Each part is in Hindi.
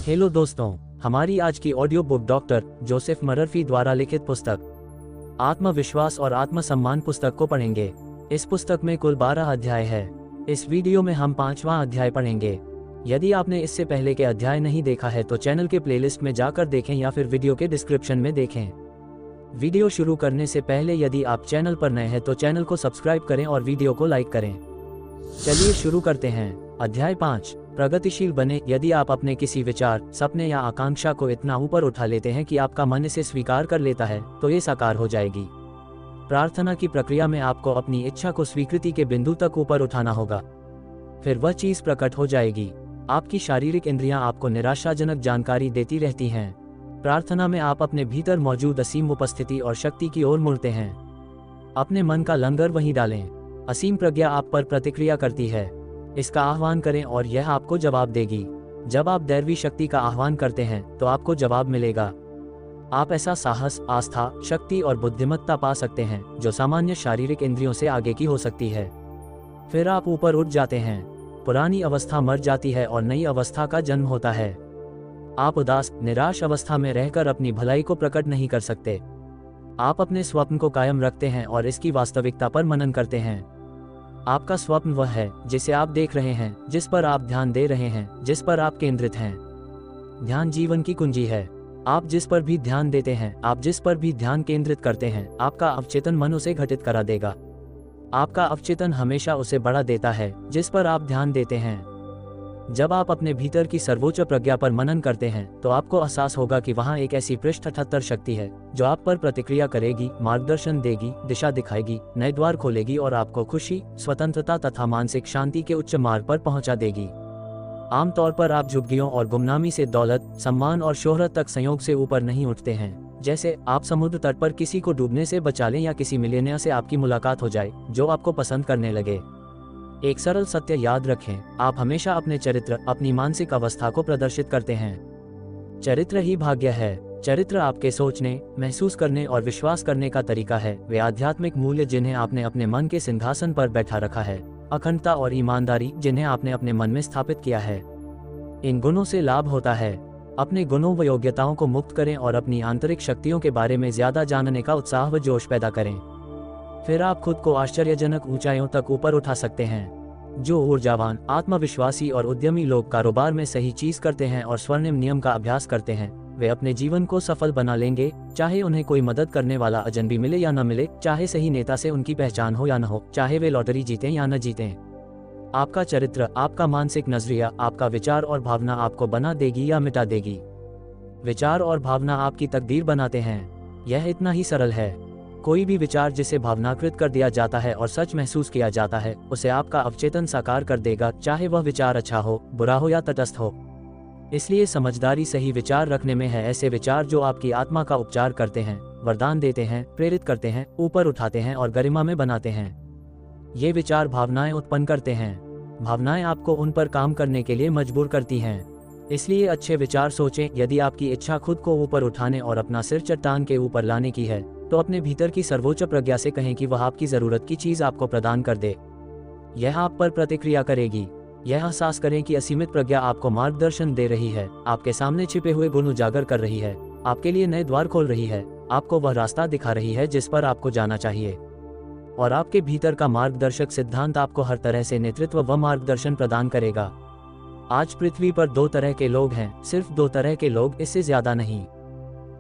हेलो दोस्तों, हमारी आज की audio book doctor Joseph Murphy द्वारा लिखित पुस्तक आत्मविश्वास और आत्मसम्मान पुस्तक को पढ़ेंगे। इस पुस्तक में कुल 12 अध्याय है। इस वीडियो में हम 5वां अध्याय पढ़ेंगे। यदि आपने इससे पहले के अध्याय नहीं देखा है तो चैनल के प्लेलिस्ट में जाकर देखें या फिर वीडियो के डिस्क्रिप्शन में देखें। वीडियो शुरू करने से पहले यदि आप चैनल पर नए हैं तो चैनल को सब्सक्राइब करें और वीडियो को लाइक करें। चलिए शुरू करते हैं। अध्याय 5, प्रगतिशील बने। यदि आप अपने किसी विचार, सपने या आकांक्षा को इतना ऊपर उठा लेते हैं कि आपका मन इसे स्वीकार कर लेता है तो ये साकार हो जाएगी। प्रार्थना की प्रक्रिया में आपको अपनी इच्छा को स्वीकृति के बिंदु तक ऊपर उठाना होगा, फिर वह चीज प्रकट हो जाएगी। आपकी शारीरिक इंद्रियां आपको निराशाजनक जानकारी देती रहती हैं। प्रार्थना में आप अपने भीतर मौजूद असीम उपस्थिति और शक्ति की ओर मुड़ते हैं। अपने मन का लंगर वहीं डालें। असीम प्रज्ञा आप पर प्रतिक्रिया करती है। इसका आह्वान करें और यह आपको जवाब देगी। जब आप दैवी शक्ति का आह्वान करते हैं तो आपको जवाब मिलेगा। आप ऐसा साहस, आस्था, शक्ति और बुद्धिमत्ता पा सकते हैं जो सामान्य शारीरिक इंद्रियों से आगे की हो सकती है। फिर आप ऊपर उठ जाते हैं। पुरानी अवस्था मर जाती है और नई अवस्था का जन्म होता है। आप उदास, निराश अवस्था में रहकर अपनी भलाई को प्रकट नहीं कर सकते। आप अपने स्वप्न को कायम रखते हैं और इसकी वास्तविकता पर मनन करते हैं। आपका स्वप्न वह है जिसे आप देख रहे हैं, जिस पर आप ध्यान दे रहे हैं, जिस पर आप केंद्रित हैं। ध्यान जीवन की कुंजी है। आप जिस पर भी ध्यान देते हैं, आप जिस पर भी ध्यान केंद्रित करते हैं, आपका अवचेतन मन उसे घटित करा देगा। आपका अवचेतन हमेशा उसे बढ़ा देता है जिस पर आप ध्यान देते हैं। जब आप अपने भीतर की सर्वोच्च प्रज्ञा पर मनन करते हैं तो आपको एहसास होगा कि वहां एक ऐसी पृष्ठ 78 शक्ति है जो आप पर प्रतिक्रिया करेगी, मार्गदर्शन देगी, दिशा दिखाएगी, नए द्वार खोलेगी और आपको खुशी, स्वतंत्रता तथा मानसिक शांति के उच्च मार्ग पर पहुंचा देगी। आमतौर पर आप झुग्गियों और गुमनामी से दौलत, सम्मान और शोहरत तक संयोग से ऊपर नहीं उठते हैं। जैसे आप समुद्र तट पर किसी को डूबने से बचा लें या किसी मिलियनियर से आपकी मुलाकात हो जाए जो आपको पसंद करने लगे। एक सरल सत्य याद रखें, आप हमेशा अपने चरित्र, अपनी मानसिक अवस्था को प्रदर्शित करते हैं। चरित्र ही भाग्य है। चरित्र आपके सोचने, महसूस करने और विश्वास करने का तरीका है। वे आध्यात्मिक मूल्य जिन्हें आपने अपने मन के सिंहासन पर बैठा रखा है, अखंडता और ईमानदारी जिन्हें आपने अपने मन में स्थापित किया है। इन गुणों से लाभ होता है। अपने गुणों व योग्यताओं को मुक्त करें और अपनी आंतरिक शक्तियों के बारे में ज्यादा जानने का उत्साह व जोश पैदा करें। फिर आप खुद को आश्चर्यजनक ऊंचाइयों तक ऊपर उठा सकते हैं। जो ऊर्जावान, आत्मविश्वासी और उद्यमी लोग कारोबार में सही चीज करते हैं और स्वर्णिम नियम का अभ्यास करते हैं, वे अपने जीवन को सफल बना लेंगे, चाहे उन्हें कोई मदद करने वाला अजनबी मिले या न मिले, चाहे सही नेता से उनकी पहचान हो या न हो, चाहे वे लॉटरी जीतें या न जीतें। आपका चरित्र, आपका मानसिक नजरिया, आपका विचार और भावना आपको बना देगी या मिटा देगी। विचार और भावना आपकी तकदीर बनाते हैं। यह इतना ही सरल है। कोई भी विचार जिसे भावनाकृत कर दिया जाता है और सच महसूस किया जाता है, उसे आपका अवचेतन साकार कर देगा, चाहे वह विचार अच्छा हो, बुरा हो या तटस्थ हो। इसलिए समझदारी सही विचार रखने में है। ऐसे विचार जो आपकी आत्मा का उपचार करते हैं, वरदान देते हैं, प्रेरित करते हैं, ऊपर उठाते हैं और गरिमा में बनाते हैं। ये विचार भावनाएं उत्पन्न करते हैं। भावनाएं आपको उन पर काम करने के लिए मजबूर करती हैं। इसलिए अच्छे विचार सोचें। यदि आपकी इच्छा खुद को ऊपर उठाने और अपना सिर चट्टान के ऊपर लाने की है तो अपने भीतर की सर्वोच्च प्रज्ञा से कहें कि वह आपकी जरूरत की चीज आपको प्रदान कर दे। यह आप पर प्रतिक्रिया करेगी। यह एहसास करें कि असीमित प्रज्ञा आपको मार्गदर्शन दे रही है, आपके सामने छिपे हुए गुण उजागर कर रही है, आपके लिए नए द्वार खोल रही है, आपको वह रास्ता दिखा रही है जिस पर आपको जाना चाहिए। और आपके भीतर का मार्गदर्शक सिद्धांत आपको हर तरह से नेतृत्व व मार्गदर्शन प्रदान करेगा। आज पृथ्वी पर 2 तरह के लोग हैं, सिर्फ 2 तरह के लोग, इससे ज्यादा नहीं।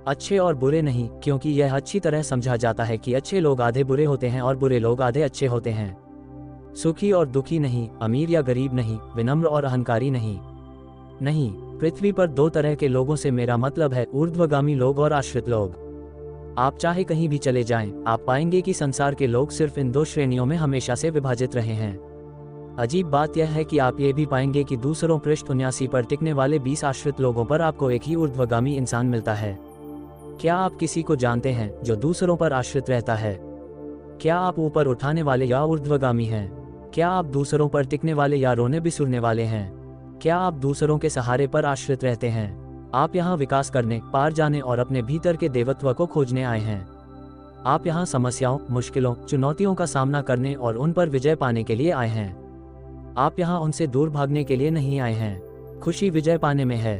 अच्छे और बुरे नहीं, क्योंकि यह अच्छी तरह समझा जाता है कि अच्छे लोग आधे बुरे होते हैं और बुरे लोग आधे अच्छे होते हैं। सुखी और दुखी नहीं, अमीर या गरीब नहीं, विनम्र और अहंकारी नहीं। नहीं, पृथ्वी पर 2 तरह के लोगों से मेरा मतलब है ऊर्ध्वगामी लोग और आश्रित लोग। आप चाहे कहीं भी चले जाएं, आप पाएंगे कि संसार के लोग सिर्फ इन 2 श्रेणियों में हमेशा से विभाजित रहे हैं। अजीब बात यह है कि आप ये भी पाएंगे कि दूसरों पृष्ठ 79 पर टिकने वाले 20 आश्रित लोगों पर आपको एक ही ऊर्ध्वगामी इंसान मिलता है। क्या आप किसी को जानते हैं जो दूसरों पर आश्रित रहता है? क्या आप ऊपर उठाने वाले या ऊर्ध्वगामी हैं? क्या आप दूसरों पर टिकने वाले या रोने बिसुरने वाले हैं? क्या आप दूसरों के सहारे पर आश्रित रहते हैं? आप यहाँ विकास करने, पार जाने और अपने भीतर के देवत्व को खोजने आए हैं। आप यहाँ समस्याओं, मुश्किलों, चुनौतियों का सामना करने और उन पर विजय पाने के लिए आए हैं। आप यहाँ उनसे दूर भागने के लिए नहीं आए हैं। खुशी विजय पाने में है।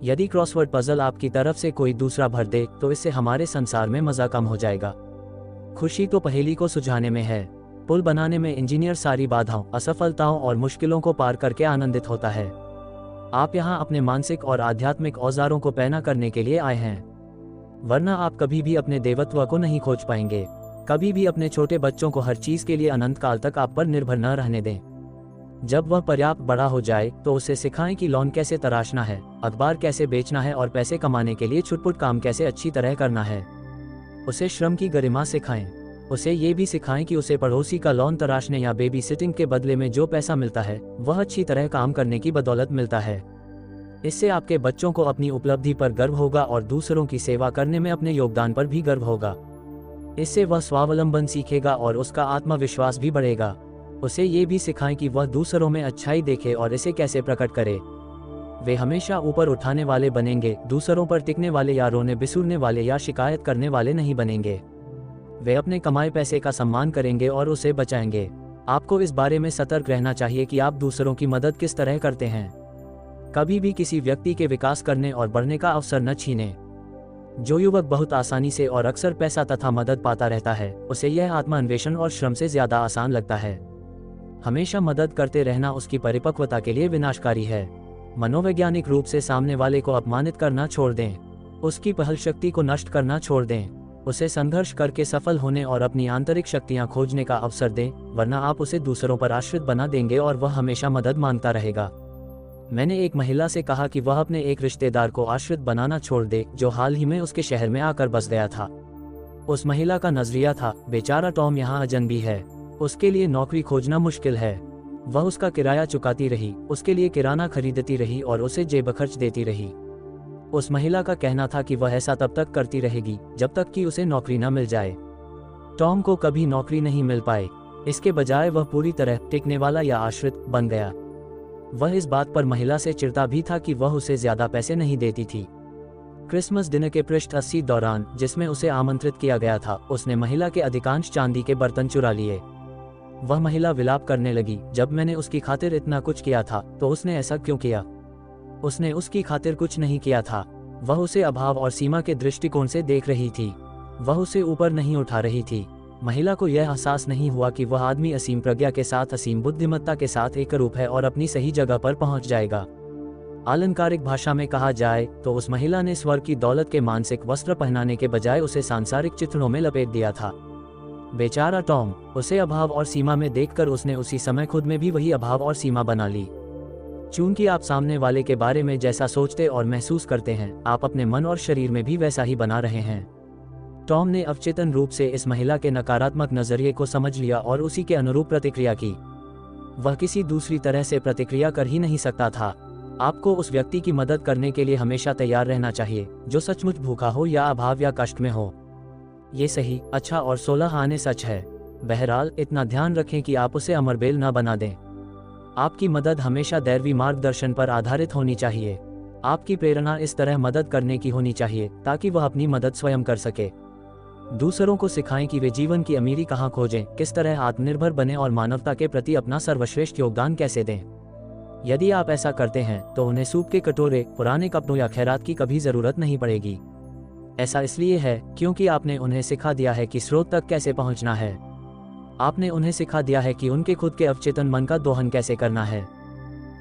यदि क्रॉसवर्ड पजल आपकी तरफ से कोई दूसरा भर दे तो इससे हमारे संसार में मज़ा कम हो जाएगा। खुशी तो पहेली को सुलझाने में है। पुल बनाने में इंजीनियर सारी बाधाओं, असफलताओं और मुश्किलों को पार करके आनंदित होता है। आप यहाँ अपने मानसिक और आध्यात्मिक औजारों को पैना करने के लिए आए हैं, वरना आप कभी भी अपने देवत्व को नहीं खोज पाएंगे। कभी भी अपने छोटे बच्चों को हर चीज के लिए अनंत काल तक आप पर निर्भर न रहने दें। जब वह पर्याप्त बड़ा हो जाए तो उसे सिखाएं कि लॉन कैसे तराशना है, अखबार कैसे बेचना है और पैसे कमाने के लिए छुटपुट काम कैसे अच्छी तरह करना है। उसे श्रम की गरिमा सिखाएं। उसे ये भी सिखाएं कि उसे पड़ोसी का लॉन तराशने या बेबी सिटिंग के बदले में जो पैसा मिलता है वह अच्छी तरह काम करने की बदौलत मिलता है। इससे आपके बच्चों को अपनी उपलब्धि पर गर्व होगा और दूसरों की सेवा करने में अपने योगदान पर भी गर्व होगा। इससे वह स्वावलंबन सीखेगा और उसका आत्मविश्वास भी बढ़ेगा। उसे ये भी सिखाएं कि वह दूसरों में अच्छाई देखे और इसे कैसे प्रकट करे। वे हमेशा ऊपर उठाने वाले बनेंगे, दूसरों पर टिकने वाले या रोने बिसूरने वाले या शिकायत करने वाले नहीं बनेंगे। वे अपने कमाए पैसे का सम्मान करेंगे और उसे बचाएंगे। आपको इस बारे में सतर्क रहना चाहिए कि आप दूसरों की मदद किस तरह करते हैं। कभी भी किसी व्यक्ति के विकास करने और बढ़ने का अवसर न छीनें। जो युवक बहुत आसानी से और अक्सर पैसा तथा मदद पाता रहता है, उसे यह आत्मान्वेषण और श्रम से ज्यादा आसान लगता है। हमेशा मदद करते रहना उसकी परिपक्वता के लिए विनाशकारी है। मनोवैज्ञानिक रूप से सामने वाले को अपमानित करना छोड़ दें। उसकी पहल शक्ति को नष्ट करना छोड़ दें। उसे संघर्ष करके सफल होने और अपनी आंतरिक शक्तियां खोजने का अवसर दें, वरना आप उसे दूसरों पर आश्रित बना देंगे और वह हमेशा मदद मांगता रहेगा। मैंने एक महिला से कहा कि वह अपने एक रिश्तेदार को आश्रित बनाना छोड़ दे जो हाल ही में उसके शहर में आकर बस गया था। उस महिला का नजरिया था, बेचारा टॉम यहाँ अजनबी है, उसके लिए नौकरी खोजना मुश्किल है। वह उसका किराया चुकाती रही, उसके लिए किराना खरीदती रही और उसे जेब खर्च देती रही। उस महिला का कहना था कि वह ऐसा तब तक करती रहेगी जब तक कि उसे नौकरी न मिल जाए। टॉम को कभी नौकरी नहीं मिल पाई। इसके बजाय वह पूरी तरह टिकने वाला या आश्रित बन गया। वह इस बात पर महिला से चिढ़ता भी था कि वह उसे ज्यादा पैसे नहीं देती थी। क्रिसमस डिनर के पृष्ठ 80 दौरान जिसमें उसे आमंत्रित किया गया था, उसने महिला के अधिकांश चांदी के बर्तन चुरा लिए। वह महिला विलाप करने लगी, जब मैंने उसकी खातिर इतना कुछ किया था तो उसने ऐसा क्यों किया। उसने उसकी खातिर कुछ नहीं किया था। वह उसे अभाव और सीमा के दृष्टिकोण से देख रही थी। वह उसे ऊपर नहीं उठा रही थी। महिला को यह एहसास नहीं हुआ कि वह आदमी असीम प्रज्ञा के साथ, असीम बुद्धिमत्ता के साथ एकरूप है और अपनी सही जगह पर पहुंच जाएगा। आलंकारिक भाषा में कहा जाए तो उस महिला ने स्वर्ग की दौलत के मानसिक वस्त्र पहनाने के बजाय उसे सांसारिक चित्रों में लपेट दिया था। बेचारा टॉम, उसे अभाव और सीमा में देखकर उसने उसी समय खुद में भी वही अभाव और सीमा बना ली। चूंकि आप सामने वाले के बारे में जैसा सोचते और महसूस करते हैं, आप अपने मन और शरीर में भी वैसा ही बना रहे हैं। टॉम ने अवचेतन रूप से इस महिला के नकारात्मक नजरिए को समझ लिया और उसी के अनुरूप प्रतिक्रिया की। वह किसी दूसरी तरह से प्रतिक्रिया कर ही नहीं सकता था। आपको उस व्यक्ति की मदद करने के लिए हमेशा तैयार रहना चाहिए जो सचमुच भूखा हो या अभाव या कष्ट में हो। ये सही, अच्छा और 16 आने सच है। बहरहाल, इतना ध्यान रखें कि आप उसे अमरबेल न बना दें। आपकी मदद हमेशा दैवी मार्गदर्शन पर आधारित होनी चाहिए। आपकी प्रेरणा इस तरह मदद करने की होनी चाहिए ताकि वह अपनी मदद स्वयं कर सके। दूसरों को सिखाएं कि वे जीवन की अमीरी कहाँ खोजें, किस तरह आत्मनिर्भर बने और मानवता के प्रति अपना सर्वश्रेष्ठ योगदान कैसे दें। यदि आप ऐसा करते हैं तो उन्हें सूप के कटोरे, पुराने कपड़ों या खैरात की कभी जरूरत नहीं पड़ेगी। ऐसा इसलिए है क्योंकि आपने उन्हें सिखा दिया है कि स्रोत तक कैसे पहुंचना है। आपने उन्हें सिखा दिया है कि उनके खुद के अवचेतन मन का दोहन कैसे करना है।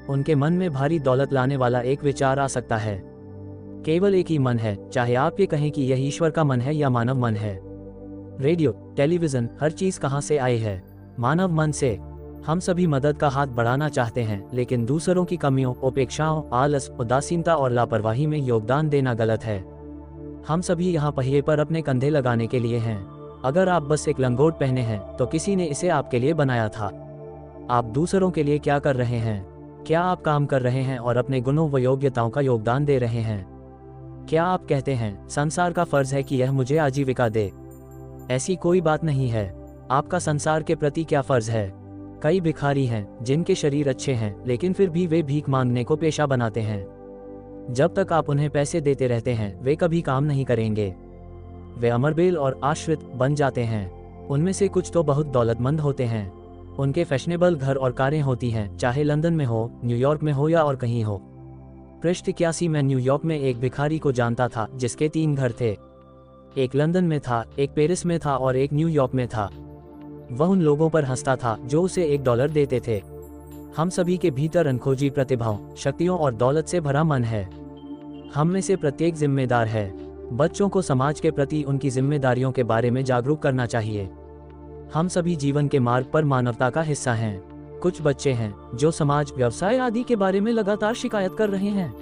उनके मन में भारी दौलत लाने वाला एक विचार आ सकता है। केवल एक ही मन है, चाहे आप ये कहें कि यह ईश्वर का मन है या मानव मन है। रेडियो, टेलीविजन, हर चीज कहाँ से आई है? मानव मन से। हम सभी मदद का हाथ बढ़ाना चाहते हैं, लेकिन दूसरों की कमियों, उपेक्षाओं, आलस, उदासीनता और लापरवाही में योगदान देना गलत है। हम सभी यहाँ पहिए पर अपने कंधे लगाने के लिए हैं। अगर आप बस एक लंगोट पहने हैं तो किसी ने इसे आपके लिए बनाया था। आप दूसरों के लिए क्या कर रहे हैं? क्या आप काम कर रहे हैं और अपने गुणों व योग्यताओं का योगदान दे रहे हैं? क्या आप कहते हैं, संसार का फर्ज है कि यह मुझे आजीविका दे? ऐसी कोई बात नहीं है। आपका संसार के प्रति क्या फर्ज है? कई भिखारी हैं जिनके शरीर अच्छे हैं लेकिन फिर भी वे भीख मांगने को पेशा बनाते हैं। जब तक आप उन्हें पैसे देते रहते हैं वे कभी काम नहीं करेंगे। वे अमरबेल और आश्रित बन जाते हैं। उनमें से कुछ तो बहुत दौलतमंद होते हैं। उनके फैशनेबल घर और कारें होती हैं, चाहे लंदन में हो, न्यूयॉर्क में हो या और कहीं हो। पृष्ठ 81 मैं न्यूयॉर्क में एक भिखारी को जानता था जिसके 3 घर थे। एक लंदन में था, एक पेरिस में था और एक न्यूयॉर्क में था। वह उन लोगों पर हंसता था जो उसे $1 देते थे। हम सभी के भीतर अनखोजी प्रतिभाओं, शक्तियों और दौलत से भरा मन है। हम में से प्रत्येक जिम्मेदार है। बच्चों को समाज के प्रति उनकी जिम्मेदारियों के बारे में जागरूक करना चाहिए। हम सभी जीवन के मार्ग पर मानवता का हिस्सा हैं। कुछ बच्चे हैं जो समाज, व्यवसाय आदि के बारे में लगातार शिकायत कर रहे हैं।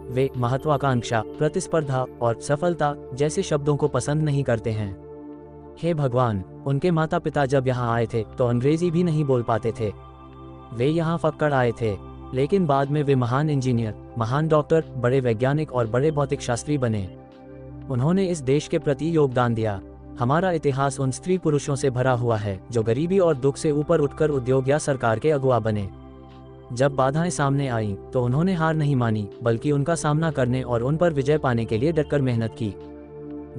वे महत्वाकांक्षा, प्रतिस्पर्धा और सफलता जैसे शब्दों को पसंद नहीं करते हैं। हे भगवान, उनके माता पिता जब यहाँ आए थे तो अंग्रेजी भी नहीं बोल पाते थे। वे यहाँ फक्कड़ आए थे, लेकिन बाद में वे महान इंजीनियर, महान डॉक्टर, बड़े वैज्ञानिक और बड़े भौतिक शास्त्री बने। उन्होंने इस देश के प्रति योगदान दिया। हमारा इतिहास उन स्त्री पुरुषों से भरा हुआ है जो गरीबी और दुख से ऊपर उठकर उद्योग या सरकार के अगुवा बने। जब बाधाएं सामने आईं तो उन्होंने हार नहीं मानी, बल्कि उनका सामना करने और उन पर विजय पाने के लिए डटकर मेहनत की।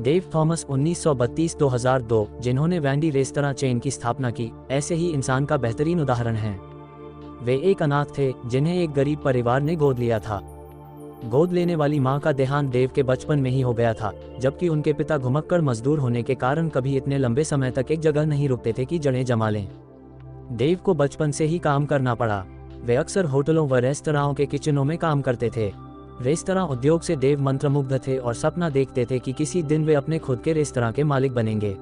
डेव थॉमस 1932-2002, जिन्होंने वैंडी रेस्तरां चेन की स्थापना की, ऐसे ही इंसान का बेहतरीन उदाहरण हैं। वे एक अनाथ थे जिन्हें एक गरीब परिवार ने गोद लिया था। गोद लेने वाली मां का देहांत डेव के बचपन में ही हो गया था, जबकि उनके पिता घुमक्कड़ मजदूर होने के कारण कभी इतने लंबे समय तक एक जगह नहीं रुकते थे कि जड़ें जमा लें। डेव को बचपन से ही काम करना पड़ा। वे अक्सर होटलों व रेस्तराओं के किचनों में काम करते थे। रेस्तरां उद्योग से डेव मंत्रमुग्ध थे और सपना देखते थे कि किसी दिन वे अपने खुद के रेस्तरां के मालिक बनेंगे।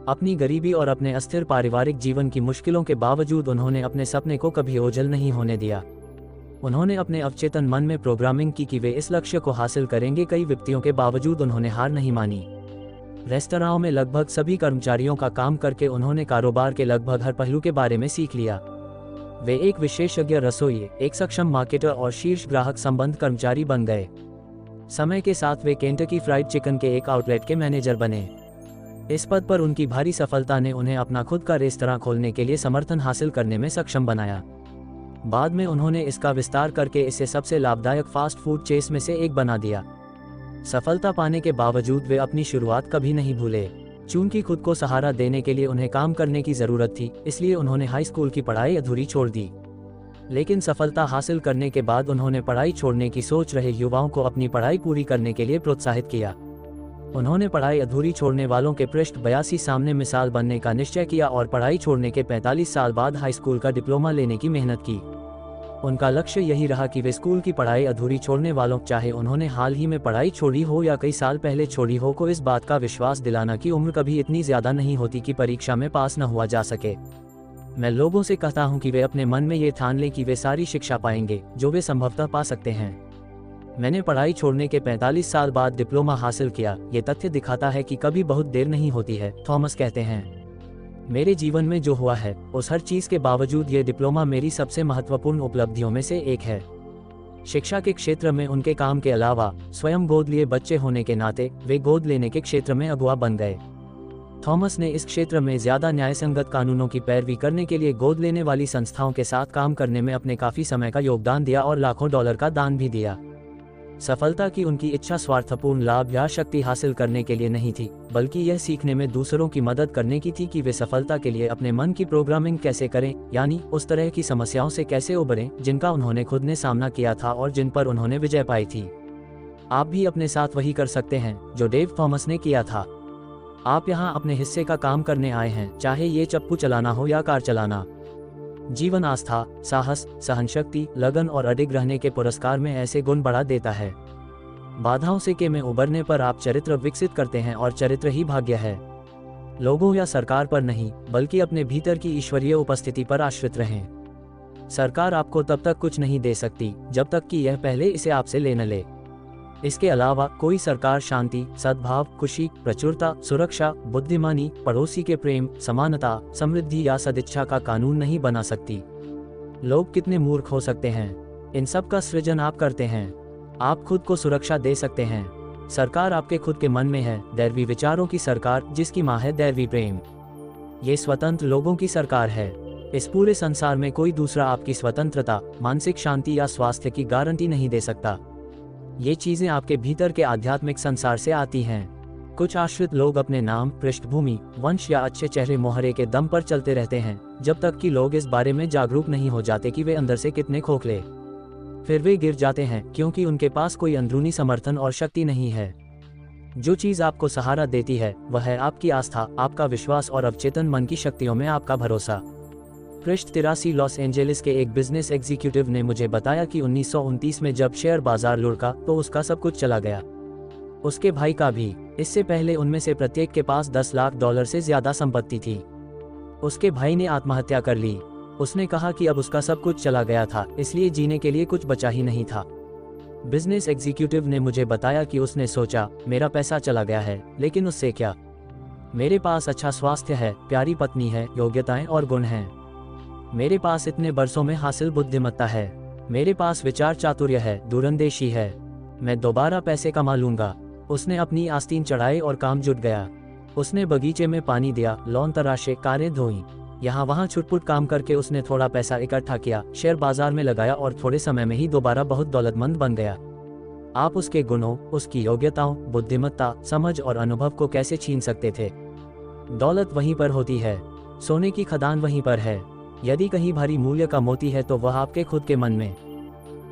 अपनी गरीबी और अपने अस्थिर पारिवारिक जीवन की मुश्किलों के बावजूद उन्होंने अपने सपने को कभी ओझल नहीं होने दिया। उन्होंने अपने अवचेतन मन में प्रोग्रामिंग की कि वे इस लक्ष्य को हासिल करेंगे। कई विपत्तियों के बावजूद उन्होंने हार नहीं मानी। रेस्तराओं में लगभग सभी कर्मचारियों का काम करके उन्होंने कारोबार के लगभग हर पहलू के बारे में सीख लिया। वे एक विशेषज्ञ रसोइये, एक सक्षम मार्केटर और शीर्ष ग्राहक संबंध कर्मचारी बन गए। समय के साथ वे केंटकी फ्राइड चिकन के एक आउटलेट के मैनेजर बने। इस पद पर उनकी भारी सफलता ने उन्हें अपना खुद का रेस्तरां खोलने के लिए समर्थन हासिल करने में सक्षम बनाया। बाद में उन्होंने इसका विस्तार करके इसे सबसे लाभदायक फास्ट फूड चेस में से एक बना दिया। सफलता पाने के बावजूद वे अपनी शुरुआत कभी नहीं भूले। चूंकि खुद को सहारा देने के लिए उन्हें काम करने की जरूरत थी, इसलिए उन्होंने हाई स्कूल की पढ़ाई अधूरी छोड़ दी। लेकिन सफलता हासिल करने के बाद उन्होंने पढ़ाई छोड़ने की सोच रहे युवाओं को अपनी पढ़ाई पूरी करने के लिए प्रोत्साहित किया। उन्होंने पढ़ाई अधूरी छोड़ने वालों के पृष्ठ 82 सामने मिसाल बनने का निश्चय किया और पढ़ाई छोड़ने के 45 साल बाद हाई स्कूल का डिप्लोमा लेने की मेहनत की। उनका लक्ष्य यही रहा कि वे स्कूल की पढ़ाई अधूरी छोड़ने वालों, चाहे उन्होंने हाल ही में पढ़ाई छोड़ी हो या कई साल पहले छोड़ी हो, को इस बात का विश्वास दिलाना कि उम्र कभी इतनी ज्यादा नहीं होती कि परीक्षा में पास न हुआ जा सके। मैं लोगों से कहता हूं कि वे अपने मन में ये ठान लें कि वे सारी शिक्षा पाएंगे जो वे संभवतः पा सकते हैं। मैंने पढ़ाई छोड़ने के 45 साल बाद डिप्लोमा हासिल किया। ये तथ्य दिखाता है कि कभी बहुत देर नहीं होती है, थॉमस कहते हैं। मेरे जीवन में जो हुआ है, उस हर चीज के बावजूद ये डिप्लोमा मेरी सबसे महत्वपूर्ण उपलब्धियों में से एक है। शिक्षा के क्षेत्र में उनके काम के अलावा स्वयं गोद लिए बच्चे होने के नाते वे गोद लेने के क्षेत्र में अगुवा बन गए। थॉमस ने इस क्षेत्र में ज्यादा न्यायसंगत कानूनों की पैरवी करने के लिए गोद लेने वाली संस्थाओं के साथ काम करने में अपने काफी समय का योगदान दिया और लाखों डॉलर का दान भी दिया। सफलता की उनकी इच्छा स्वार्थपूर्ण लाभ या शक्ति हासिल करने के लिए नहीं थी, बल्कि यह सीखने में दूसरों की मदद करने की थी कि वे सफलता के लिए अपने मन की प्रोग्रामिंग कैसे करें, यानी उस तरह की समस्याओं से कैसे उबरें जिनका उन्होंने खुद ने सामना किया था और जिन पर उन्होंने विजय पाई थी। आप भी अपने साथ वही कर सकते हैं जो डेव थॉमस ने किया था। आप यहाँ अपने हिस्से का काम करने आए हैं, चाहे ये चप्पू चलाना हो या कार चलाना। जीवन आस्था, साहस, सहनशक्ति, लगन और अडिग रहने के पुरस्कार में ऐसे गुण बढ़ा देता है। बाधाओं से के में उबरने पर आप चरित्र विकसित करते हैं और चरित्र ही भाग्य है। लोगों या सरकार पर नहीं, बल्कि अपने भीतर की ईश्वरीय उपस्थिति पर आश्रित रहें। सरकार आपको तब तक कुछ नहीं दे सकती जब तक कि यह पहले इसे आपसे ले न ले। इसके अलावा कोई सरकार शांति, सद्भाव, खुशी, प्रचुरता, सुरक्षा, बुद्धिमानी, पड़ोसी के प्रेम, समानता, समृद्धि या सदिच्छा का कानून नहीं बना सकती। लोग कितने मूर्ख हो सकते हैं। इन सब का सृजन आप करते हैं। आप खुद को सुरक्षा दे सकते हैं। सरकार आपके खुद के मन में है। दैवी विचारों की सरकार, जिसकी मां है दैवी प्रेम। ये स्वतंत्र लोगों की सरकार है। इस पूरे संसार में कोई दूसरा आपकी स्वतंत्रता, मानसिक शांति या स्वास्थ्य की गारंटी नहीं दे सकता। ये चीजें आपके भीतर के आध्यात्मिक संसार से आती हैं। कुछ आश्रित लोग अपने नाम, पृष्ठभूमि, वंश या अच्छे चेहरे मोहरे के दम पर चलते रहते हैं, जब तक कि लोग इस बारे में जागरूक नहीं हो जाते कि वे अंदर से कितने खोखले, फिर वे गिर जाते हैं क्योंकि उनके पास कोई अंदरूनी समर्थन और शक्ति नहीं है। जो चीज़ आपको सहारा देती है वह है आपकी आस्था, आपका विश्वास और अवचेतन मन की शक्तियों में आपका भरोसा। पृष्ठ 83 लॉस एंजेलिस के एक बिजनेस एग्जीक्यूटिव ने मुझे बताया कि 1929 में जब शेयर बाजार लुढ़का तो उसका सब कुछ चला गया, उसके भाई का भी। इससे पहले उनमें से प्रत्येक के पास $10 लाख से ज्यादा संपत्ति थी। उसके भाई ने आत्महत्या कर ली। उसने कहा कि अब उसका सब कुछ चला गया था, इसलिए जीने के लिए कुछ बचा ही नहीं था। बिजनेस एग्जीक्यूटिव ने मुझे बताया कि उसने सोचा, मेरा पैसा चला गया है, लेकिन उससे क्या? मेरे पास अच्छा स्वास्थ्य है, प्यारी पत्नी है, योग्यताएं और गुण हैं। मेरे पास इतने बरसों में हासिल बुद्धिमत्ता है। मेरे पास विचार चातुर्य है, दूरंदेशी है। मैं दोबारा पैसे कमा लूंगा। उसने अपनी आस्तीन चढ़ाई और काम जुट गया। उसने बगीचे में पानी दिया, लॉन तराशे, कारें धोई। यहाँ वहाँ छुटपुट काम करके उसने थोड़ा पैसा इकट्ठा किया, शेयर बाजार में लगाया और थोड़े समय में ही दोबारा बहुत दौलतमंद बन गया। आप उसके गुणों, उसकी योग्यताओं, बुद्धिमत्ता, समझ और अनुभव को कैसे छीन सकते थे? दौलत वहीं पर होती है, सोने की खदान वहीं पर है। यदि कहीं भारी मूल्य का मोती है तो वह आपके खुद के मन में,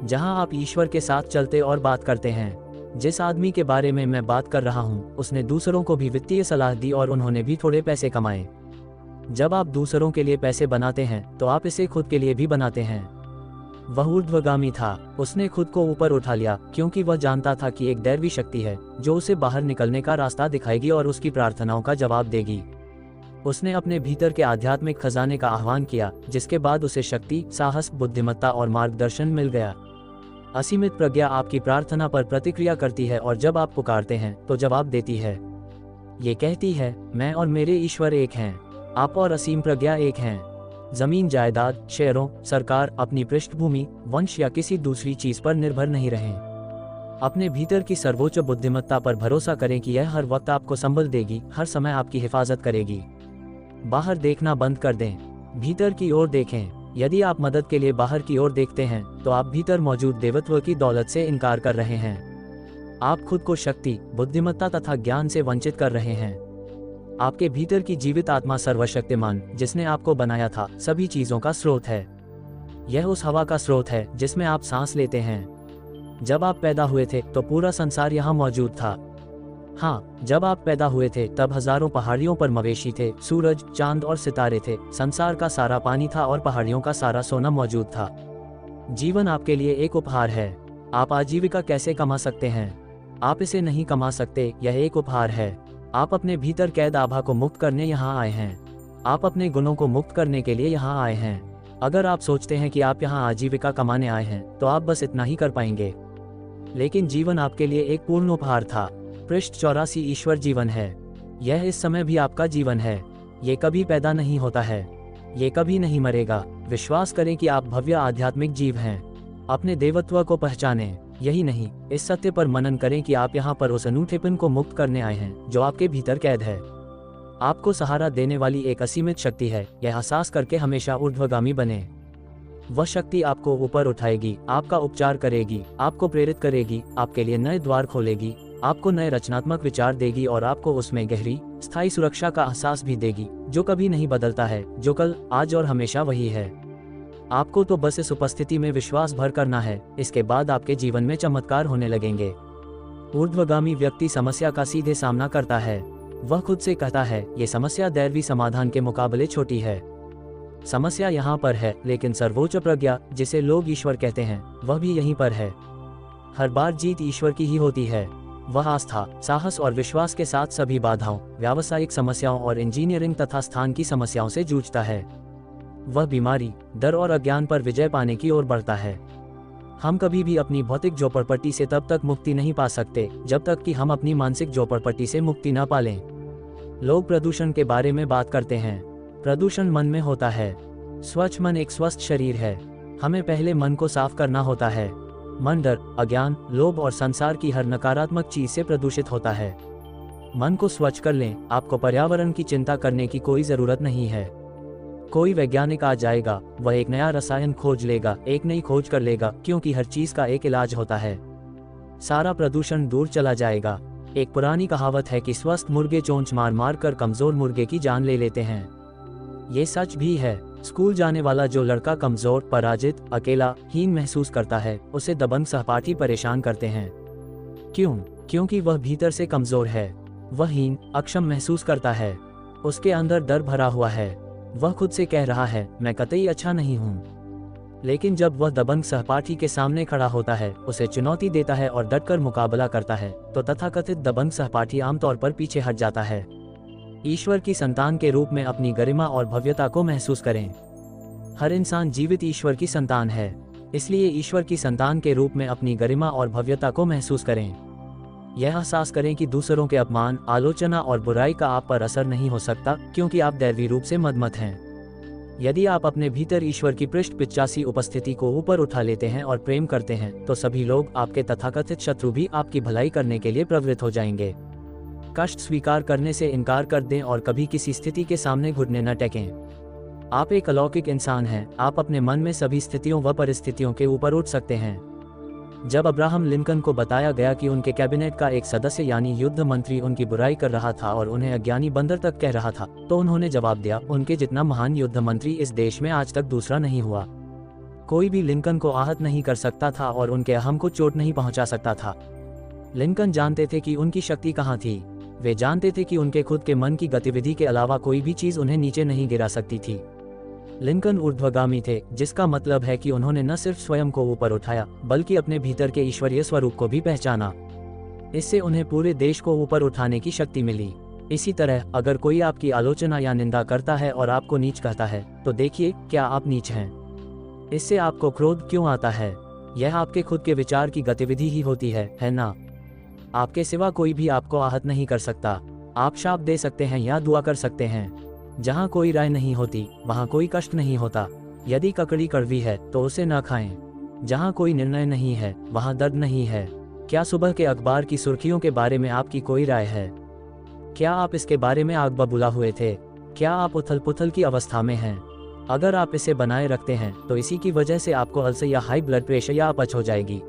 जहां आप ईश्वर के साथ चलते और बात करते हैं। जिस आदमी के बारे में मैं बात कर रहा हूं, उसने दूसरों को भी वित्तीय सलाह दी और उन्होंने भी थोड़े पैसे कमाए। जब आप दूसरों के लिए पैसे बनाते हैं तो आप इसे खुद के लिए भी बनाते हैं। वह ऊर्ध्वगामी था। उसने खुद को ऊपर उठा लिया क्योंकि वह जानता था कि एक दैवी शक्ति है जो उसे बाहर निकलने का रास्ता दिखाएगी और उसकी प्रार्थनाओं का जवाब देगी। उसने अपने भीतर के आध्यात्मिक खजाने का आह्वान किया, जिसके बाद उसे शक्ति, साहस, बुद्धिमत्ता और मार्गदर्शन मिल गया। असीमित प्रज्ञा आपकी प्रार्थना पर प्रतिक्रिया करती है और जब आप पुकारते हैं तो जवाब देती है। ये कहती है, मैं और मेरे ईश्वर एक हैं। आप और असीम प्रज्ञा एक हैं। जमीन, जायदाद, शेयरों, सरकार, अपनी पृष्ठभूमि, वंश या किसी दूसरी चीज पर निर्भर नहीं रहें। अपने भीतर की सर्वोच्च बुद्धिमत्ता पर भरोसा करें कि यह हर वक्त आपको संबल देगी, हर समय आपकी हिफाजत करेगी। बाहर देखना बंद कर दें, भीतर की ओर देखें। यदि आप मदद के लिए बाहर की ओर देखते हैं तो आप भीतर मौजूद देवत्व की दौलत से इनकार कर रहे हैं। आप खुद को शक्ति, बुद्धिमत्ता तथा ज्ञान से वंचित कर रहे हैं। आपके भीतर की जीवित आत्मा सर्वशक्तिमान, जिसने आपको बनाया था, सभी चीजों का स्रोत है। यह उस हवा का स्रोत है जिसमें आप सांस लेते हैं। जब आप पैदा हुए थे तो पूरा संसार यहाँ मौजूद था। हाँ, जब आप पैदा हुए थे तब हजारों पहाड़ियों पर मवेशी थे, सूरज, चांद और सितारे थे, संसार का सारा पानी था और पहाड़ियों का सारा सोना मौजूद था। जीवन आपके लिए एक उपहार है। आप आजीविका कैसे कमा सकते हैं? आप इसे नहीं कमा सकते, यह एक उपहार है। आप अपने भीतर कैद आभा को मुक्त करने यहाँ आए हैं। आप अपने गुणों को मुक्त करने के लिए यहाँ आए हैं। अगर आप सोचते हैं कि आप यहाँ आजीविका कमाने आए हैं तो आप बस इतना ही कर पाएंगे। लेकिन जीवन आपके लिए एक पूर्ण उपहार था। पृष्ठ 84 ईश्वर जीवन है। यह इस समय भी आपका जीवन है। ये कभी पैदा नहीं होता है, ये कभी नहीं मरेगा। विश्वास करें कि आप भव्य आध्यात्मिक जीव हैं। अपने देवत्व को पहचानें। यही नहीं, इस सत्य पर मनन करें कि आप यहाँ पर उस अनूठेपन को मुक्त करने आए हैं जो आपके भीतर कैद है। आपको सहारा देने वाली एक असीमित शक्ति है। यह एहसास करके हमेशा ऊर्ध्वगामी बने। वह शक्ति आपको ऊपर उठाएगी, आपका उपचार करेगी, आपको प्रेरित करेगी, आपके लिए नए द्वार खोलेगी, आपको नए रचनात्मक विचार देगी और आपको उसमें गहरी, स्थायी सुरक्षा का एहसास भी देगी, जो कभी नहीं बदलता है, जो कल, आज और हमेशा वही है। आपको तो बस इस उपस्थिति में विश्वास भर करना है। इसके बाद आपके जीवन में चमत्कार होने लगेंगे। ऊर्ध्वगामी व्यक्ति समस्या का सीधे सामना करता है। वह खुद से कहता है, ये समस्या दैवी समाधान के मुकाबले छोटी है। समस्या यहाँ पर है, लेकिन सर्वोच्च प्रज्ञा, जिसे लोग ईश्वर कहते हैं, वह भी यहीं पर है। हर बार जीत ईश्वर की ही होती है। वह आस्था, साहस और विश्वास के साथ सभी बाधाओं, व्यावसायिक समस्याओं और इंजीनियरिंग तथा स्थान की समस्याओं से जूझता है। वह बीमारी, डर और अज्ञान पर विजय पाने की ओर बढ़ता है। हम कभी भी अपनी भौतिक झोपड़पट्टी से तब तक मुक्ति नहीं पा सकते जब तक कि हम अपनी मानसिक झोपड़पट्टी से मुक्ति न पा लें। लोग प्रदूषण के बारे में बात करते हैं। प्रदूषण मन में होता है। स्वच्छ मन एक स्वस्थ शरीर है। हमें पहले मन को साफ करना होता है। मन डर, अज्ञान, लोभ और संसार की हर नकारात्मक चीज से प्रदूषित होता है। मन को स्वच्छ कर लें। आपको पर्यावरण की चिंता करने की कोई जरूरत नहीं है। कोई वैज्ञानिक आ जाएगा, वह एक नया रसायन खोज लेगा, एक नई खोज कर लेगा, क्योंकि हर चीज का एक इलाज होता है। सारा प्रदूषण दूर चला जाएगा। एक पुरानी कहावत है कि स्वस्थ मुर्गे चोंच मार मार कर कमजोर मुर्गे की जान ले लेते हैं। ये सच भी है। स्कूल जाने वाला जो लड़का कमजोर, पराजित, अकेला, हीन महसूस करता है, उसे दबंग सहपाठी परेशान करते हैं। क्यों? क्योंकि वह भीतर से कमजोर है। वह हीन, अक्षम महसूस करता है। उसके अंदर डर भरा हुआ है। वह खुद से कह रहा है, मैं कतई अच्छा नहीं हूँ। लेकिन जब वह दबंग सहपाठी के सामने खड़ा होता है, उसे चुनौती देता है और डटकर मुकाबला करता है, तो तथाकथित दबंग सहपाठी आमतौर पर पीछे हट जाता है। ईश्वर की संतान के रूप में अपनी गरिमा और भव्यता को महसूस करें। हर इंसान जीवित ईश्वर की संतान है, इसलिए ईश्वर की संतान के रूप में अपनी गरिमा और भव्यता को महसूस करें। यह एहसास करें कि दूसरों के अपमान, आलोचना और बुराई का आप पर असर नहीं हो सकता, क्योंकि आप दैवी रूप से मदमत हैं। यदि आप अपने भीतर ईश्वर की पृष्ठ पिचासी उपस्थिति को ऊपर उठा लेते हैं और प्रेम करते हैं, तो सभी लोग, आपके तथाकथित शत्रु भी, आपकी भलाई करने के लिए प्रवृत्त हो जाएंगे। कष्ट स्वीकार करने से इनकार कर दें और कभी किसी स्थिति के सामने घुटने न टेकें। आप एक अलौकिक इंसान हैं। आप अपने मन में सभी स्थितियों व परिस्थितियों के ऊपर उठ सकते हैं। जब अब्राहम लिंकन को बताया गया कि उनके कैबिनेट का एक सदस्य यानी युद्ध मंत्री उनकी बुराई कर रहा था और उन्हें अज्ञानी बंदर तक कह रहा था, तो उन्होंने जवाब दिया, उनके जितना महान युद्ध मंत्री इस देश में आज तक दूसरा नहीं हुआ। कोई भी लिंकन को आहत नहीं कर सकता था और उनके अहम को चोट नहीं पहुंचा सकता था। लिंकन जानते थे कि उनकी शक्ति कहाँ थी। वे जानते थे कि उनके खुद के मन की गतिविधि के अलावा कोई भी चीज उन्हें नीचे नहीं गिरा सकती थी। लिंकन ऊर्ध्वगामी थे, जिसका मतलब है कि उन्होंने न सिर्फ स्वयं को ऊपर उठाया, बल्कि अपने भीतर के ईश्वरीय स्वरूप को भी पहचाना। इससे उन्हें पूरे देश को ऊपर उठाने की शक्ति मिली। इसी तरह अगर कोई आपकी आलोचना या निंदा करता है और आपको नीच कहता है, तो देखिए, क्या आप नीच हैं? इससे आपको क्रोध क्यों आता है? यह आपके खुद के विचार की गतिविधि ही होती है ना? आपके सिवा कोई भी आपको आहत नहीं कर सकता। आप शाप दे सकते हैं या दुआ कर सकते हैं। जहाँ कोई राय नहीं होती, वहाँ कोई कष्ट नहीं होता। यदि ककड़ी कड़वी है तो उसे न खाएं। जहाँ कोई निर्णय नहीं है, वहाँ दर्द नहीं है। क्या सुबह के अखबार की सुर्खियों के बारे में आपकी कोई राय है? क्या आप इसके बारे में आग बबूला हुए थे? क्या आप उथल पुथल की अवस्था में हैं? अगर आप इसे बनाए रखते हैं, तो इसी की वजह से आपको अल्सर या हाई ब्लड प्रेशर या अपच हो जाएगी।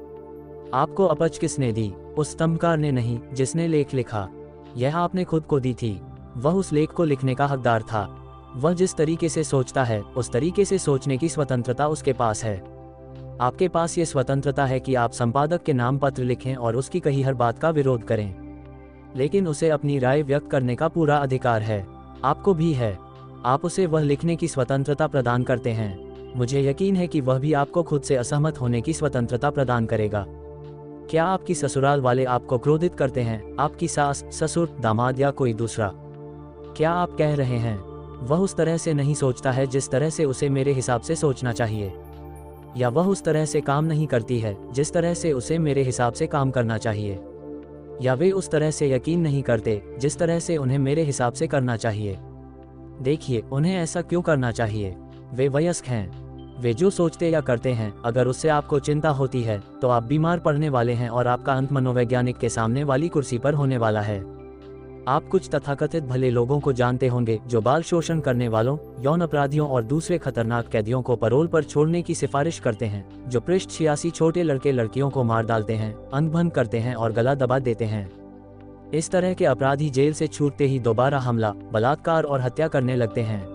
आपको अपच किसने दी? उस स्तंभकार ने नहीं, जिसने लेख लिखा। यह आपने खुद को दी थी। वह उस लेख को लिखने का हकदार था। वह जिस तरीके से सोचता है, उस तरीके से सोचने की स्वतंत्रता उसके पास है। आपके पास ये स्वतंत्रता है कि आप संपादक के नाम पत्र लिखें और उसकी कही हर बात का विरोध करें, लेकिन उसे अपनी राय व्यक्त करने का पूरा अधिकार है। आपको भी है। आप उसे वह लिखने की स्वतंत्रता प्रदान करते हैं। मुझे यकीन है कि वह भी आपको खुद से असहमत होने की स्वतंत्रता प्रदान करेगा। क्या आपकी ससुराल वाले आपको क्रोधित करते हैं? आपकी सास, ससुर, दामाद या कोई दूसरा? क्या आप कह रहे हैं, वह उस तरह से नहीं सोचता है जिस तरह से उसे मेरे हिसाब से सोचना चाहिए, या वह उस तरह से काम नहीं करती है जिस तरह से उसे मेरे हिसाब से काम करना चाहिए, या वे उस तरह से यकीन नहीं करते जिस तरह से उन्हें मेरे हिसाब से करना चाहिए? देखिए, उन्हें ऐसा क्यों करना चाहिए? वे वयस्क हैं। वे जो सोचते या करते हैं, अगर उससे आपको चिंता होती है, तो आप बीमार पड़ने वाले हैं और आपका अंत मनोवैज्ञानिक के सामने वाली कुर्सी पर होने वाला है। आप कुछ तथाकथित भले लोगों को जानते होंगे जो बाल शोषण करने वालों, यौन अपराधियों और दूसरे खतरनाक कैदियों को पैरोल पर छोड़ने की सिफारिश करते हैं, जो पृष्ठ 86 छोटे लड़के लड़कियों को मार डालते हैं, अंधभंग करते हैं और गला दबा देते हैं। इस तरह के अपराधी जेल से छूटते ही दोबारा हमला, बलात्कार और हत्या करने लगते हैं।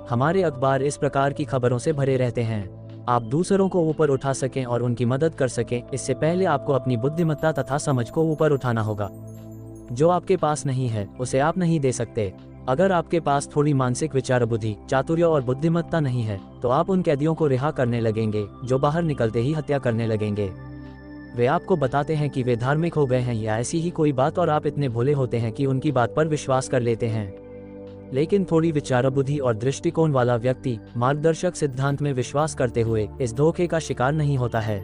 हमारे अखबार इस प्रकार की खबरों से भरे रहते हैं। आप दूसरों को ऊपर उठा सकें और उनकी मदद कर सकें, इससे पहले आपको अपनी बुद्धिमत्ता तथा समझ को ऊपर उठाना होगा। जो आपके पास नहीं है, उसे आप नहीं दे सकते। अगर आपके पास थोड़ी मानसिक विचार बुद्धि, चातुर्य और बुद्धिमत्ता नहीं है, तो आप उन कैदियों को रिहा करने लगेंगे जो बाहर निकलते ही हत्या करने लगेंगे। वे आपको बताते हैं कि वे धार्मिक हो गए हैं या ऐसी ही कोई बात, और आप इतने भोले होते हैं कि उनकी बात पर विश्वास कर लेते हैं। लेकिन थोड़ी विचार बुद्धि और दृष्टिकोण वाला व्यक्ति मार्गदर्शक सिद्धांत में विश्वास करते हुए इस धोखे का शिकार नहीं होता है।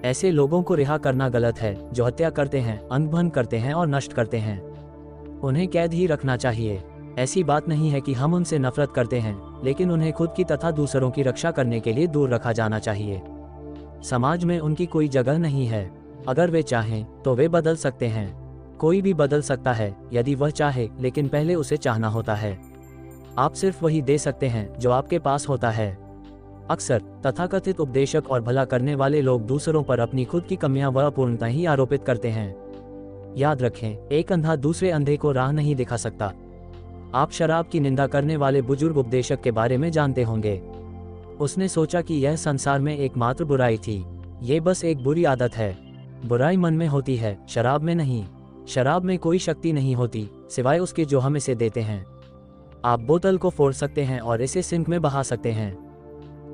ऐसे लोगों को रिहा करना गलत है जो हत्या करते हैं, अंधभंग करते हैं और नष्ट करते हैं। उन्हें कैद ही रखना चाहिए। ऐसी बात नहीं है कि हम उनसे नफरत करते हैं, लेकिन उन्हें खुद की तथा दूसरों की रक्षा करने के लिए दूर रखा जाना चाहिए। समाज में उनकी कोई जगह नहीं है। अगर वे चाहें तो वे बदल सकते हैं। कोई भी बदल सकता है यदि वह चाहे, लेकिन पहले उसे चाहना होता है। आप सिर्फ वही दे सकते हैं जो आपके पास होता है। अक्सर तथाकथित उपदेशक और भला करने वाले लोग दूसरों पर अपनी खुद की कमियां व अपूर्णता ही आरोपित करते हैं। याद रखें, एक अंधा दूसरे अंधे को राह नहीं दिखा सकता। आप शराब की निंदा करने वाले बुजुर्ग उपदेशक के बारे में जानते होंगे। उसने सोचा कि यह संसार में एकमात्र बुराई थी। ये बस एक बुरी आदत है। बुराई मन में होती है, शराब में नहीं। शराब में कोई शक्ति नहीं होती सिवाय उसके जो हम इसे देते हैं। आप बोतल को फोड़ सकते हैं और इसे सिंक में बहा सकते हैं।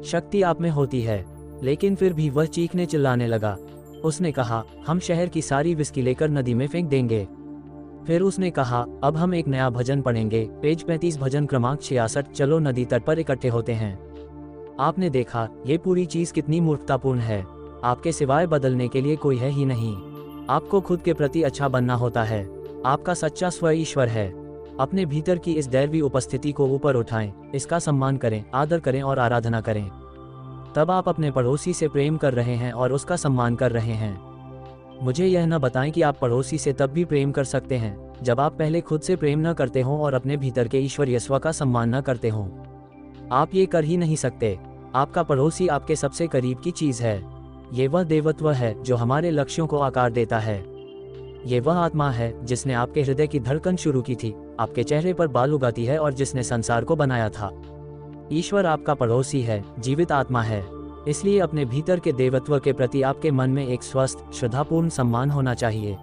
शक्ति आप में होती है। लेकिन फिर भी वह चीखने चिल्लाने लगा। उसने कहा, हम शहर की सारी विस्की लेकर नदी में फेंक देंगे। फिर उसने कहा, अब हम एक नया भजन पढ़ेंगे, पेज 35 भजन क्रमांक 66, चलो नदी तट पर इकट्ठे होते हैं। आपने देखा, ये पूरी चीज कितनी मूर्खतापूर्ण है। आपके सिवाय बदलने के लिए कोई है ही नहीं। आपको खुद के प्रति अच्छा बनना होता है। आपका सच्चा स्व ईश्वर है। अपने भीतर की इस दैवी उपस्थिति को ऊपर उठाएं, इसका सम्मान करें, आदर करें और आराधना करें। तब आप अपने पड़ोसी से प्रेम कर रहे हैं और उसका सम्मान कर रहे हैं। मुझे यह न बताएं कि आप पड़ोसी से तब भी प्रेम कर सकते हैं जब आप पहले खुद से प्रेम न करते हों और अपने भीतर के ईश्वरीय स्व का सम्मान न करते हों। आप ये कर ही नहीं सकते। आपका पड़ोसी आपके सबसे करीब की चीज है। ये वह देवत्व है जो हमारे लक्ष्यों को आकार देता है। ये वह आत्मा है जिसने आपके हृदय की धड़कन शुरू की थी, आपके चेहरे पर बाल उगाती है और जिसने संसार को बनाया था। ईश्वर आपका पड़ोसी है, जीवित आत्मा है। इसलिए अपने भीतर के देवत्व के प्रति आपके मन में एक स्वस्थ, श्रद्धापूर्ण सम्मान होना चाहिए।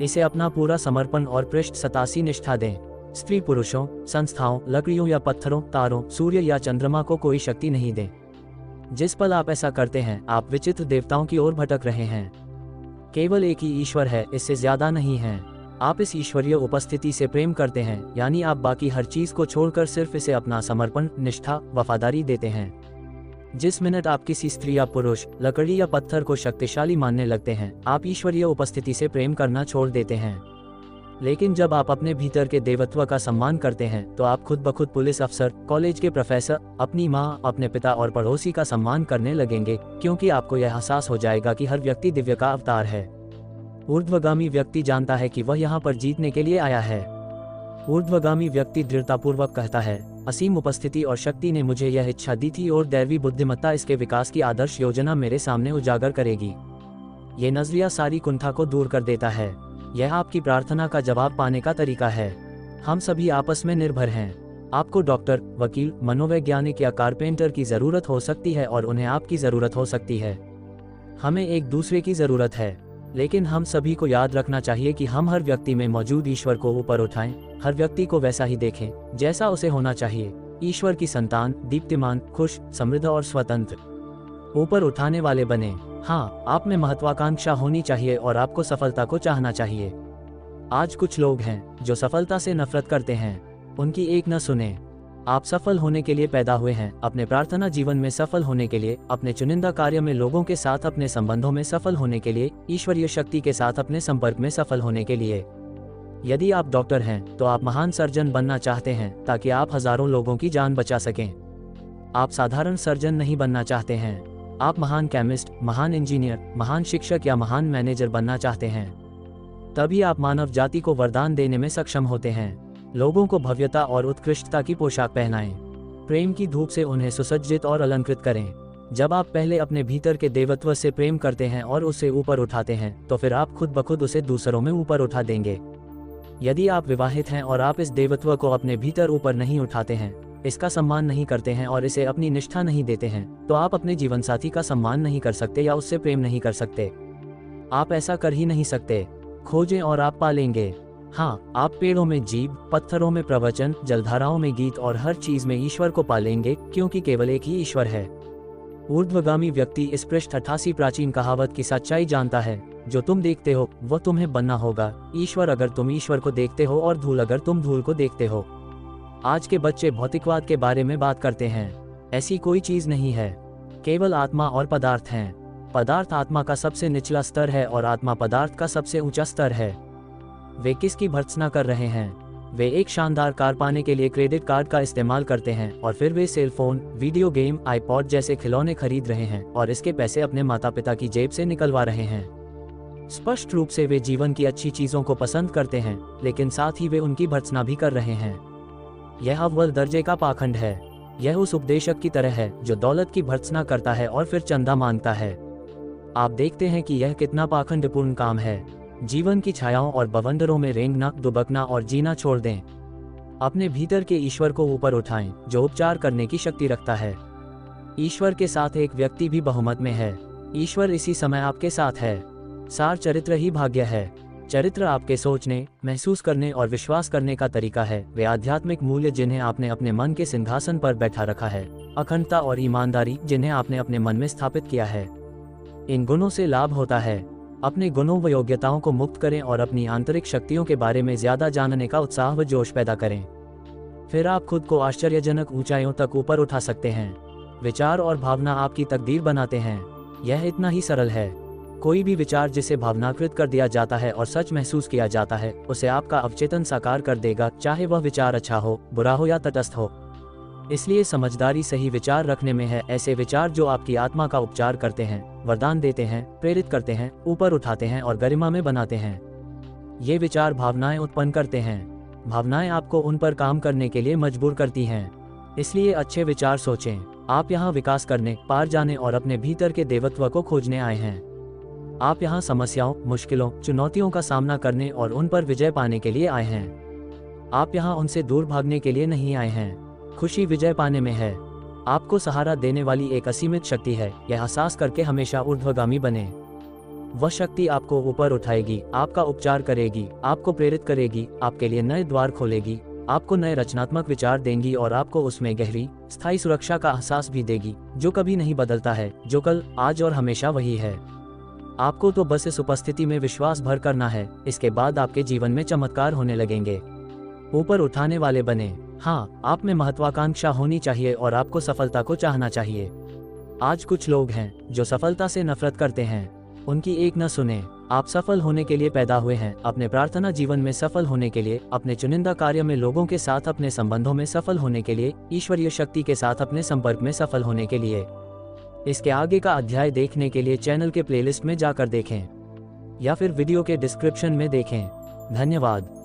इसे अपना पूरा समर्पण और पृष्ठ सतासी निष्ठा दें। स्त्री पुरुषों, संस्थाओं, लकड़ियों या पत्थरों, तारों, सूर्य या चंद्रमा को कोई शक्ति नहीं दें। जिस पल आप ऐसा करते हैं, आप विचित्र देवताओं की ओर भटक रहे हैं। केवल एक ही ईश्वर है, इससे ज्यादा नहीं है। आप इस ईश्वरीय उपस्थिति से प्रेम करते हैं, यानी आप बाकी हर चीज को छोड़कर सिर्फ इसे अपना समर्पण, निष्ठा, वफादारी देते हैं। जिस मिनट आप किसी स्त्री या पुरुष, लकड़ी या पत्थर को शक्तिशाली मानने लगते हैं, आप ईश्वरीय उपस्थिति से प्रेम करना छोड़ देते हैं। लेकिन जब आप अपने भीतर के देवत्व का सम्मान करते हैं, तो आप खुद ब खुद पुलिस अफसर, कॉलेज के प्रोफेसर, अपनी माँ, अपने पिता और पड़ोसी का सम्मान करने लगेंगे, क्योंकि आपको यह एहसास हो जाएगा कि हर व्यक्ति दिव्य का अवतार है। ऊर्ध्वगामी व्यक्ति जानता है कि वह यहाँ पर जीतने के लिए आया है। ऊर्ध्वगामी व्यक्ति दृढ़तापूर्वक कहता है, असीम उपस्थिति और शक्ति ने मुझे यह इच्छा दी थी और दैवी बुद्धिमत्ता इसके विकास की आदर्श योजना मेरे सामने उजागर करेगी। ये नजरिया सारी कुंठा को दूर कर देता है। यह आपकी प्रार्थना का जवाब पाने का तरीका है। हम सभी आपस में निर्भर हैं। आपको डॉक्टर, वकील, मनोवैज्ञानिक या कारपेंटर की जरूरत हो सकती है और उन्हें आपकी जरूरत हो सकती है। हमें एक दूसरे की जरूरत है। लेकिन हम सभी को याद रखना चाहिए कि हम हर व्यक्ति में मौजूद ईश्वर को ऊपर उठाएं, हर व्यक्ति को वैसा ही देखें जैसा उसे होना चाहिए। ईश्वर की संतान, दीप्तिमान, खुश, समृद्ध और स्वतंत्र। ऊपर उठाने वाले बने। हाँ, आप में महत्वाकांक्षा होनी चाहिए और आपको सफलता को चाहना चाहिए। आज कुछ लोग हैं जो सफलता से नफरत करते हैं। उनकी एक न सुने। आप सफल होने के लिए पैदा हुए हैं, अपने प्रार्थना जीवन में सफल होने के लिए, अपने चुनिंदा कार्य में लोगों के साथ अपने संबंधों में सफल होने के लिए, ईश्वरीय शक्ति के साथ अपने संपर्क में सफल होने के लिए। यदि आप डॉक्टर हैं तो आप महान सर्जन बनना चाहते हैं ताकि आप हजारों लोगों की जान बचा सकें। आप साधारण सर्जन नहीं बनना चाहते हैं। आप महान केमिस्ट, महान इंजीनियर, महान शिक्षक या महान मैनेजर बनना चाहते हैं। तभी आप मानव जाति को वरदान देने में सक्षम होते हैं। लोगों को भव्यता और उत्कृष्टता की पोशाक पहनाएं। प्रेम की धूप से उन्हें सुसज्जित और अलंकृत करें। जब आप पहले अपने भीतर के देवत्व से प्रेम करते हैं और उसे ऊपर उठाते हैं, तो फिर आप खुद ब खुद उसे दूसरों में ऊपर उठा देंगे। यदि आप विवाहित हैं और आप इस देवत्व को अपने भीतर ऊपर नहीं उठाते हैं, इसका सम्मान नहीं करते हैं और इसे अपनी निष्ठा नहीं देते हैं, तो आप अपने जीवन साथी का सम्मान नहीं कर सकते या उससे प्रेम नहीं कर सकते। आप ऐसा कर ही नहीं सकते। खोजें और आप पालेंगे। हाँ, आप पेड़ों में जीव, पत्थरों में प्रवचन, जलधाराओं में गीत और हर चीज में ईश्वर को पालेंगे, क्योंकि केवल एक ही ईश्वर है। ऊर्ध्वगामी व्यक्ति इस पृष्ठ 88 प्राचीन कहावत की सच्चाई जानता है, जो तुम देखते हो वह तुम्हें बनना होगा। ईश्वर अगर तुम ईश्वर को देखते हो और धूल अगर तुम धूल को देखते हो। आज के बच्चे भौतिकवाद के बारे में बात करते हैं। ऐसी कोई चीज नहीं है, केवल आत्मा और पदार्थ हैं। पदार्थ आत्मा का सबसे निचला स्तर है और आत्मा पदार्थ का सबसे ऊंचा स्तर है। वे किसकी भर्त्सना कर रहे हैं? वे एक शानदार कार पाने के लिए क्रेडिट कार्ड का इस्तेमाल करते हैं और फिर वे cell phone, video game, iPod जैसे खिलौने खरीद रहे हैं और इसके पैसे अपने माता पिता की जेब से निकलवा रहे हैं। स्पष्ट रूप से वे जीवन की अच्छी चीजों को पसंद करते हैं, लेकिन साथ ही वे उनकी भर्त्सना भी कर रहे हैं। यह अव्वल दर्जे का पाखंड है। यह उस उपदेशक की तरह है जो दौलत की भर्त्सना करता है और फिर चंदा मांगता है। आप देखते हैं कि यह कितना पाखंडपूर्ण काम है। जीवन की छायाओं और बवंडरों में रेंगना, दुबकना और जीना छोड़ दें। अपने भीतर के ईश्वर को ऊपर उठाएं, जो उपचार करने की शक्ति रखता है। ईश्वर के साथ एक व्यक्ति भी बहुमत में है। ईश्वर इसी समय आपके साथ है। सार चरित्र ही भाग्य है। चरित्र आपके सोचने, महसूस करने और विश्वास करने का तरीका है। वे आध्यात्मिक मूल्य जिन्हें आपने अपने मन के सिंहासन पर बैठा रखा है। अखंडता और ईमानदारी जिन्हें आपने अपने मन में स्थापित किया है। इन गुणों से लाभ होता है। अपने गुणों व योग्यताओं को मुक्त करें और अपनी आंतरिक शक्तियों के बारे में ज्यादा जानने का उत्साह व जोश पैदा करें। फिर आप खुद को आश्चर्यजनक ऊंचाइयों तक ऊपर उठा सकते हैं। विचार और भावना आपकी तकदीर बनाते हैं। यह इतना ही सरल है। कोई भी विचार जिसे भावनाकृत कर दिया जाता है और सच महसूस किया जाता है, उसे आपका अवचेतन साकार कर देगा, चाहे वह विचार अच्छा हो, बुरा हो या तटस्थ हो। इसलिए समझदारी सही विचार रखने में है। ऐसे विचार जो आपकी आत्मा का उपचार करते हैं, वरदान देते हैं, प्रेरित करते हैं, ऊपर उठाते हैं और गरिमा में बनाते हैं। ये विचार भावनाएं उत्पन्न करते हैं। भावनाएं आपको उन पर काम करने के लिए मजबूर करती हैं। इसलिए अच्छे विचार सोचें। आप यहाँ विकास करने, पार जाने और अपने भीतर के देवत्व को खोजने आए हैं। आप यहाँ समस्याओं, मुश्किलों, चुनौतियों का सामना करने और उन पर विजय पाने के लिए आए हैं। आप यहाँ उनसे दूर भागने के लिए नहीं आए हैं। खुशी विजय पाने में है। आपको सहारा देने वाली एक असीमित शक्ति है। यह एहसास करके हमेशा ऊर्ध्वगामी बने। वह शक्ति आपको ऊपर उठाएगी, आपका उपचार करेगी, आपको प्रेरित करेगी, आपके लिए नए द्वार खोलेगी, आपको नए रचनात्मक विचार देंगी और आपको उसमें गहरी, स्थायी सुरक्षा का एहसास भी देगी, जो कभी नहीं बदलता है, जो कल, आज और हमेशा वही है। आपको तो बस इस उपस्थिति में विश्वास भर करना है। इसके बाद आपके जीवन में चमत्कार होने लगेंगे। ऊपर उठाने वाले बने। हाँ, आप में महत्वाकांक्षा होनी चाहिए और आपको सफलता को चाहना चाहिए। आज कुछ लोग हैं जो सफलता से नफरत करते हैं। उनकी एक न सुने। आप सफल होने के लिए पैदा हुए हैं, अपने प्रार्थना जीवन में सफल होने के लिए, अपने चुनिंदा कार्य में लोगों के साथ अपने संबंधों में सफल होने के लिए, ईश्वरीय शक्ति के साथ अपने संपर्क में सफल होने के लिए। इसके आगे का अध्याय देखने के लिए चैनल के प्लेलिस्ट में जाकर देखें या फिर वीडियो के डिस्क्रिप्शन में देखें। धन्यवाद।